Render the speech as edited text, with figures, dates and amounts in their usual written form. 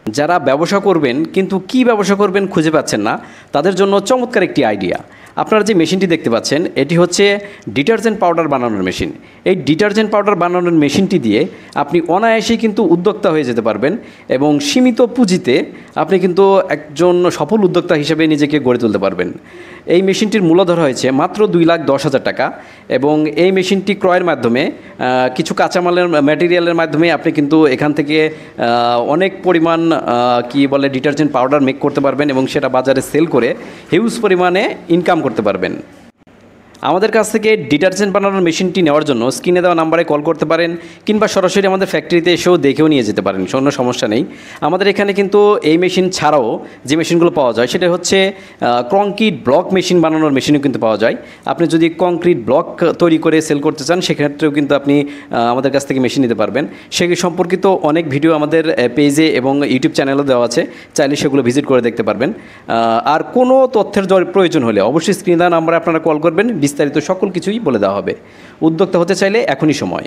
যারা ব্যবসা করবেন কিন্তু কি ব্যবসা করবেন খুঁজে পাচ্ছেন না, তাদের জন্য চমৎকার একটি আইডিয়া। আপনারা যে মেশিনটি দেখতে পাচ্ছেন এটি হচ্ছে ডিটারজেন্ট পাউডার বানানোর মেশিন। এই ডিটারজেন্ট পাউডার বানানোর মেশিনটি দিয়ে আপনি অনায়াসেই কিন্তু উদ্যোক্তা হয়ে যেতে পারবেন এবং সীমিত পুঁজিতে আপনি কিন্তু একজন সফল উদ্যোক্তা হিসেবে নিজেকে গড়ে তুলতে পারবেন। এই মেশিনটির মূল্যধর হয়েছে মাত্র 2,10,000 টাকা এবং এই মেশিনটি ক্রয়ের মাধ্যমে কিছু কাঁচামালের ম্যাটেরিয়ালের মাধ্যমে আপনি কিন্তু এখান থেকে অনেক পরিমাণ ডিটারজেন্ট পাউডার মেক করতে পারবেন এবং সেটা বাজারে সেল করে হিউজ পরিমাণে ইনকাম করতে পারবেন। আমাদের কাছ থেকে ডিটারজেন্ট বানানোর মেশিনটি নেওয়ার জন্য স্ক্রিনে দেওয়া নাম্বারে কল করতে পারেন কিংবা সরাসরি আমাদের ফ্যাক্টরিতে এসেও দেখেও নিয়ে যেতে পারেন, কোনো সমস্যা নেই। আমাদের এখানে কিন্তু এই মেশিন ছাড়াও যে মেশিনগুলো পাওয়া যায় সেটা হচ্ছে কংক্রিট ব্লক মেশিন বানানোর মেশিনও কিন্তু পাওয়া যায়। আপনি যদি কংক্রিট ব্লক তৈরি করে সেল করতে চান সেক্ষেত্রেও কিন্তু আপনি আমাদের কাছ থেকে মেশিন নিতে পারবেন। সে সম্পর্কিত অনেক ভিডিও আমাদের পেজে এবং ইউটিউব চ্যানেলেও দেওয়া আছে, চাইলে সেগুলো ভিজিট করে দেখতে পারবেন। আর কোনো তথ্যের প্রয়োজন হলে অবশ্যই স্ক্রিনে দেওয়া নাম্বারে আপনারা কল করবেন, বিস্তারিত সকল কিছুই বলে দেওয়া হবে। উদ্যোক্তা হতে চাইলে এখনই সময়।